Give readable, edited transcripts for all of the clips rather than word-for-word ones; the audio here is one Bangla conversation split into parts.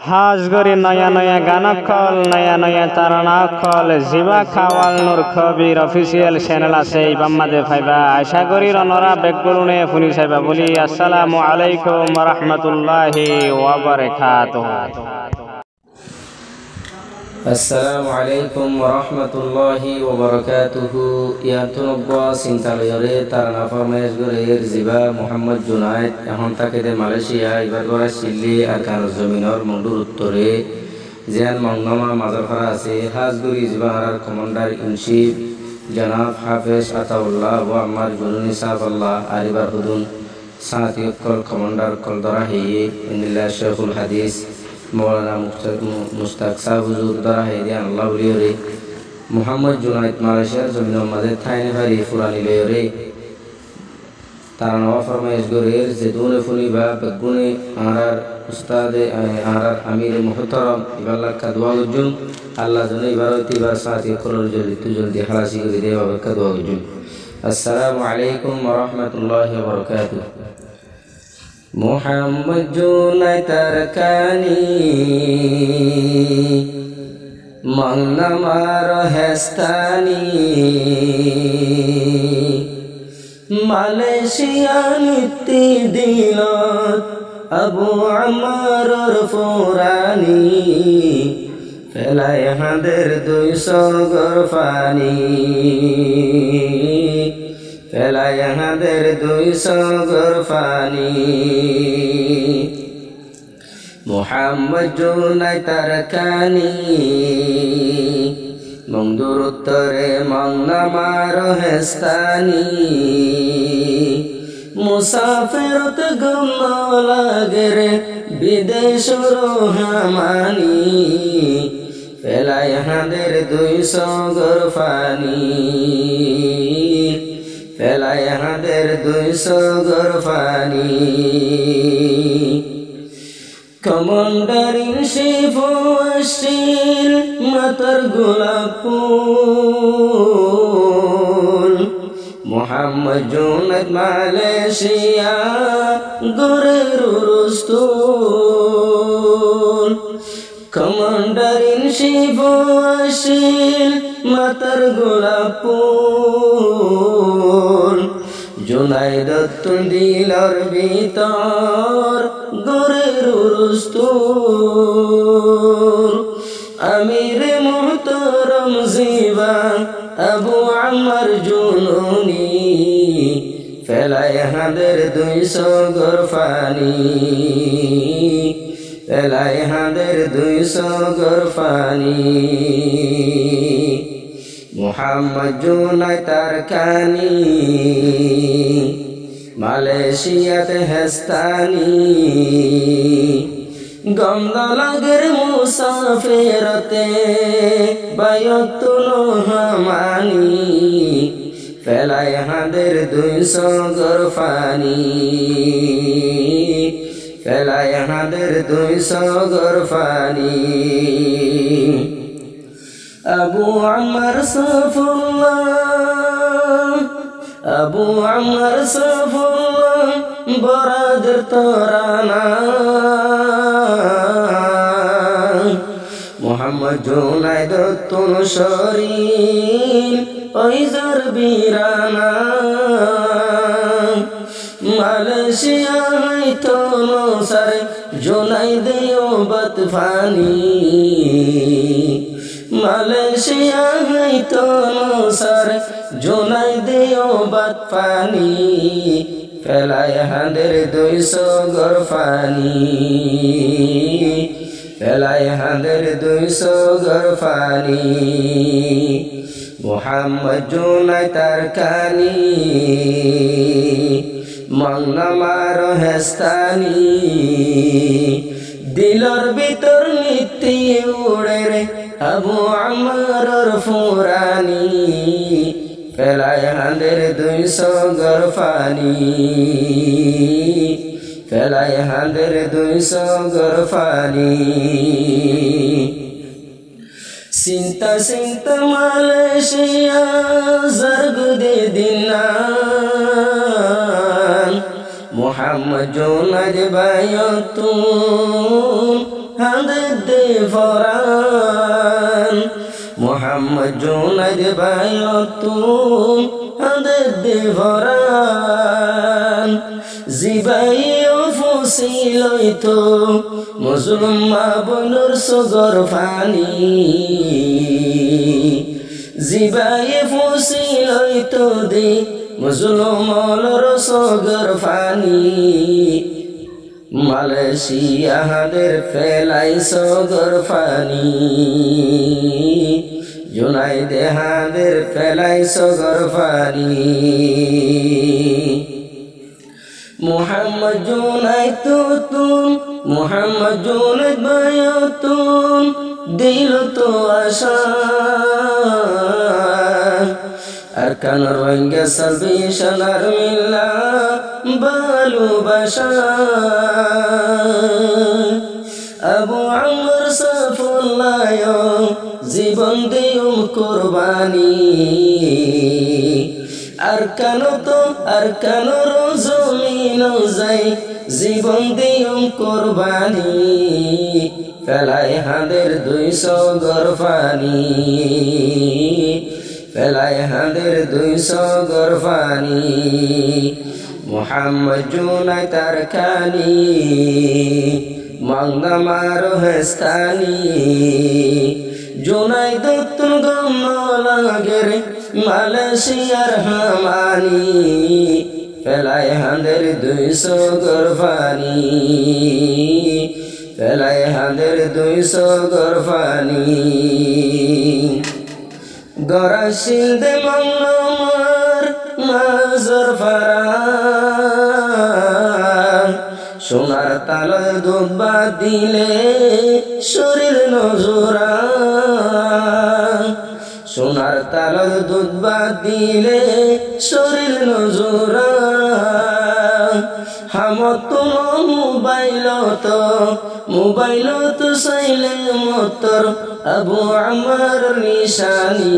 হাজগরি নয়া নয়া গানকল নয়া নয়া তারানাকল জিবা খাওয়াল নূর খবির অফিসিয়াল চ্যানেল আছে ইবাম্মাদে ফাইবা আশা করি রনরা বেগগুলুনে ফুনি সাইবা বলি আসসালামু আলাইকুম ওয়া রাহমাতুল্লাহি ওয়া বারাকাতুহু। আসসালামু আলাইকুম ওয়া রাহমাতুল্লাহি ওয়া বারাকাতুহু। ইয়াতুনব্বা সিনতালয়রে তারানা ফরমায়েশ গরের জিবা মোহাম্মদ জুনায়েদ এখন তাকেদে মালয়েশিয়া এবার গড়া সিল্লি আর কানো জমিনর মন্ডুর উত্তরে জিয়ান মংনামা মাজার করা আছে হাজগুড়ি জিবা হারার কমান্ডার ইন চিফ জনাব হাফেজ আতাউল্লাহ ওয়া আম্মার জুনুনি সাফাল্লাহ আরিবার হুদুন সাথী কল কমান্ডার কল দরা হেয়ে ইন্দিল্লাহ শেখুল হাদিস মৌলানা মুস্তাক সাহ হুজুর দ্বারা হেদিয়ান আল্লাহ বলিয়রে মোহাম্মদ জুনায়েদ মালয়েশিয়ার জমিনের মাঝে থাইনে ভারি ফুরানি লয়রে তারা নওয়া ফরমাইশ গরের যে দুনে ফুনিবা বেগুনে আহার উস্তাদে আহার আমির মুহতারাম ইবাল্লাহ কাদওয়া গুজুম আল্লাহ জনে ইবারতিবার সাথী কলর জলদি খালাসি করে দেওয়া কাদওয়া গুজুম। আসসালামু আলাইকুম ওয়া রাহমাতুল্লাহি ওয়া বারাকাতুহু। মোহাম্মদ জুনায়েদ তারকানি মংনামার হেস্তানি মালয়েশিয়া নিত্যি দিলত আবু আমার ফুরানি ফেলায় হাঁদের 200 গরফানি ফেলায় হাঁদের 200 গরফানি মোহাম্মদ জুনায়েদ তারকানি মংদুর উত্তরে মংনামার হেস্তানি মুসাফিরত গম লাগে রে বিদেশ রোহামানি ফেলায় হাঁদের 200 গরফানি ফেলায় হাঁদের 200 গরফানি কমান্ডার ইন চিফ আসিল মাতার গোলাপ ফুল মোহাম্মদ জুনায়েদ মালয়েশিয়া গরের রুস্তুল কমান্ডার ইন চিফ আসিল মাতার গোলাপ ফুল জুনায়েদ তুল দিলর ভিতর গরের রুস্তুল আমির মুহতারাম জিবা আবু আম্মার জুনুনি ফেলায় হাঁদের 200 গরফানি ফেলায় হাঁদের 200 গরফানি মোহাম্মদ জুনায়েদ তারকানি মালয়েশিয়াতে হেস্তানি গমদলাগের মুসাফিরতে বায়তুল হামানি ফেলায় হাঁদের 200 গরফানি ফেলায় হাঁদের 200 গরফানি আবু আম্মার সাফুল্লাহ আবু আম্মার সাফুল্লাহ বরাদের তরানা মোহাম্মদ জুনায়েদ তুন শরীর ওইজার বীরানা মালয়েশিয়া তোন সারে জুনায়েদ ওবত ফানি মালয়েশিয়া তোন সারে জুনায়েদ ওবত ফানি ফেলায় হাঁদের 200 গরফানি ফেলায় হাঁদের 200 গরফানি মোহাম্মদ জুনায়েদ তারকানি মংনামার হেস্তানি দিলর ভিতর নিত্যি উড়ে রে আবু আমার ফুরানি ফেলায় হাঁদের 200 গরফানি ফেলায় হাঁদের 200 গরফানি চিন্তা চিন্তা মালয়েশিয়া জরগুদে দিনা মোহাম্মদ জুনায়েদ বায়তুন হাঁদের দে ফরান মোহাম্মদ জুনাইদ বায়তুম হাদের দে ফরান জিবাই ফুসিলই তো মুসলুম মা বনুর সগর ফানি জিবাই ফুসিলই তো দে মুসলুম অলর সগর ফানি মালয়েশিয়াদের ফেলাই সগর ফানি জুনাইদ হাদের ফেলাই সগর ফানি মোহাম্মদ জুনাইদ তুম মোহাম্মদ জুনাইদ বায়তুম দিল তো আশা أركان الرنجة سلبيشن أرملا بالو بشا أبو عمر صف الله يوم زبان ديوم قرباني أركان رزمين زي زبان ديوم قرباني فلاي هندر دويسو غرفاني فلاي هندر دويسو غرفاني محمد جونايد تركاني مغنى مارو هستاني جونايد تنغم لاغر মালয়েশিয়ার হামানি ফেলাই হাঁদের 200 গরফানি ফেলাই হাঁদের 200 গরফানি গরাশিল দে মঙ্গমার নজর ফারান সোনার তালে দুধবা দিলে শরীর নজরা সোনার তালর দুধ বাদ দিলে শরীর নজরা হামত মোবাইল তো চাইলে মতর আবু আমার নিশানি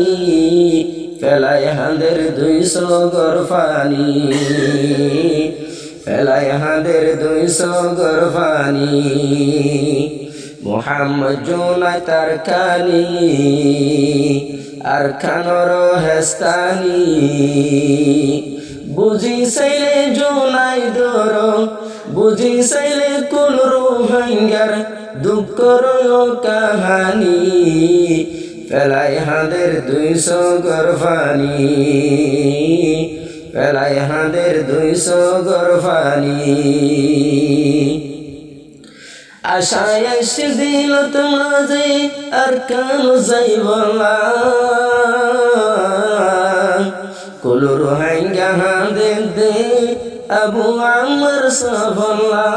ফেলাই হাঁদের 200 গরফানি ফেলাই হাঁদের 200 গরফানি মোহাম্মদ জুনাইদ তারকানি আরকানর হেস্তানি বুঝি চাইলে জুনাইদর বুঝি চাইলে কুল রোহিঙ্গার দুঃখর কাহানি ফেলাই হাঁদের 200 গরফানি ফেলাই হাঁদের 200 গরফানি আশায় এসে দিল তোমাজে আর কেন যাইবলা কুলু রোহিঙ্গা হাঁদের দে আবু আমার সফলা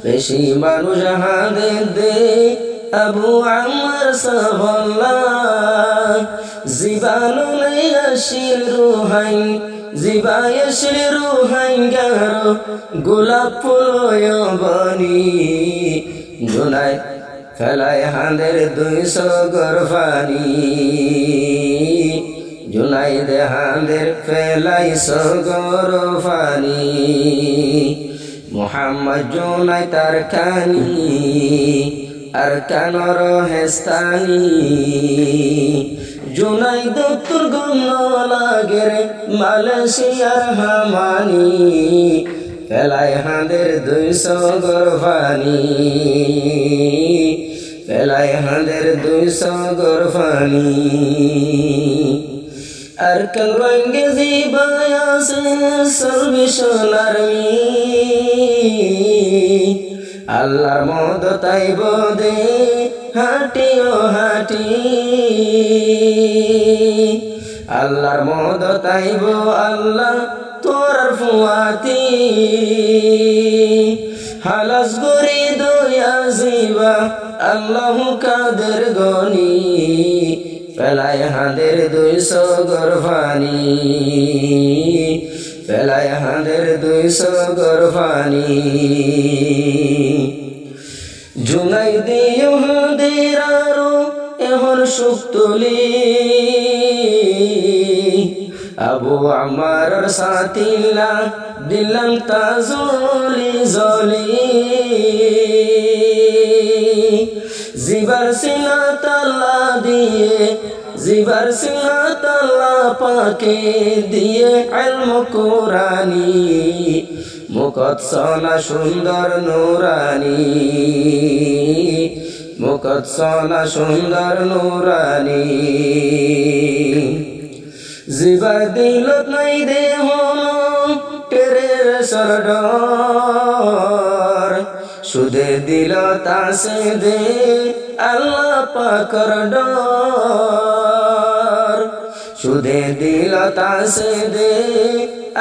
বেশি মানুষ হাঁদের দে আবু আমার সফলা জীবাণু নেই আসিল রোহাইং জিবায়শিল রোহিঙ্গার গোলাপ ফুল বনি জুনাইদ ফেলাই হাঁদের 200 গরফানি জুনাইদ হাঁদের ফেলাই গরফানি মোহাম্মদ জুনাইদ তারকানি আরকানর হেস্তানি জুনাইদ তোর গম লাগের মালয়েশিয়ার হামানি ফেলাই হাঁদের 200 গরফানি ফেলাই হাঁদের 200 গরফানি আরকান রঙ্গে জিবায়াসে সর্বিশন আর্মি আল্লাহর মদ তাইব দে হাটিও হাটি আল্লাহর মদ তাইব আল্লাহ তোর ফুয়াতি হালাস গরি দয়া জিবা আল্লাহ কাদের গনি ফেলাই হাঁদের 200 গরফানি ফেলাই হাঁদের 200 গরফানি জুনাইদ হাঁদের আরো এখন সুক্তলি আবু আমার সাথিলা দিলাম তাজলি জলি সিনা তালা দিয়ে জিবার সিনা তালা পাকে দিয়ে ইলম কুরানি মুখত সনা সুন্দর নুরানি মুখত সনা সুন্দর নুরানি জিবার দিলত নাই দেহ টেরের সরডর সুদে দিল তাসে দে আল্লাহ পাকর ডর সুদে দিল তাসে দে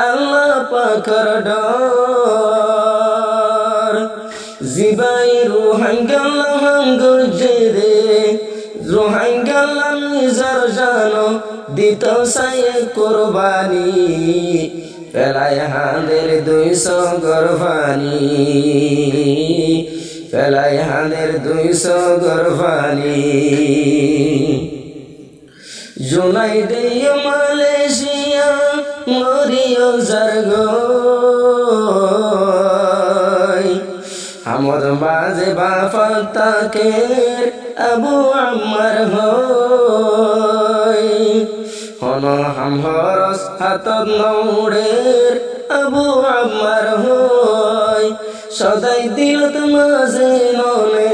আল্লাহ পাকর ডর জিবাই রুহাঙ্গাল হাঙ্গুজে দে রুহাঙ্গাল নিজার জানো দিত সায়ে কুরবানি ফেলায় হাঁদের 200 গরফানি ফেলায় হাঁদের 200 গরফানি জুনাইদে মালয়েশিয়া মরিও জারগোই হামদ বাজে বাফাক তাকের আবু আম্মার হই হন হামহরস হাতত নৌড়ের আবু আম্মার হই সদাই দিলত মাঝে ননে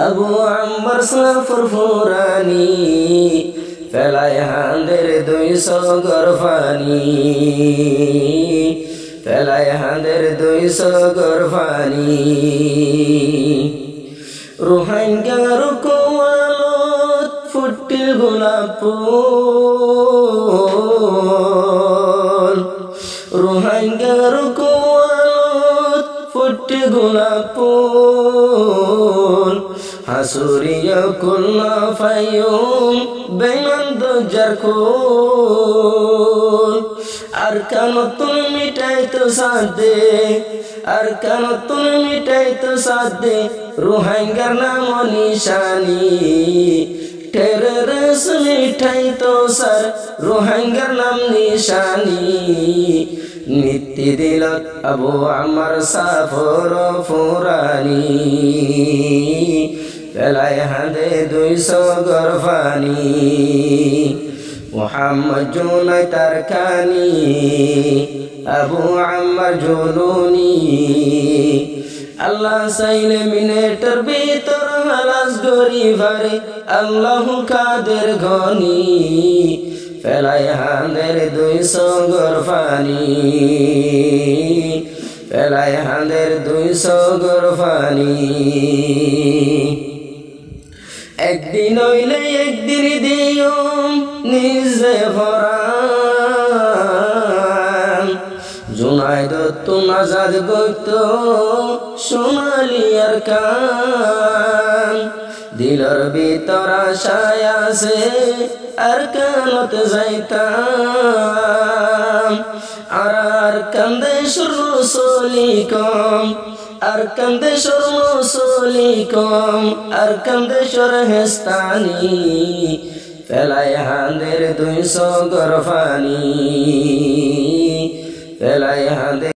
আবু আম্মার সাফর ফুরানি ফেলায় হাঁদের 200 গরফানি ফেলায় হাঁদের 200 গরফানি রোহাঙ্গার কোয়ালত ফুটিল গোলাপ ফুল রোহাঙ্গার কোয়ালত ফুটিল গোলাপ ফুল হাসুরিয়া কুল্লা ফায়ুম বেনন্দ জারকুল আর কেন তুমি মিটাই তো সাদে আর কেন তুমি মিটাই তো সাদে রোহাঙ্গার নাম নিশানি টেররস মিঠাই তো সর রোহাঙ্গার নাম নিশানি নিত্য দিলত আবু আমার সাফর ফুরানি ফেলায় হাঁদে 200 গরফানি মুহাম্মদ জুনাই তারকানি আবু আম্মার জুলুনি আল্লাহ সাইলে মিনেটার ভিতর হালাস গরি ভারে আল্লাহ কাদের ঘনি ফেলায় হাঁদের 200 গরফানি ফেলায় হাঁদের 200 গরফানি একদিন হইলে একদিন দিও নিজে ভরান জুনাইদ তুম আজাদ গইত সোনালি আর কান দিলর ভিতর আশায় আছে আর কানত যাইতাম আর কান্দে রসুলিকম আর কান্দেশ্বর মুসলিকম আর কান্দেশ্বর হেস্তানি ফেলায় হাঁদের 200 গরফানি ফেলায় হাঁদের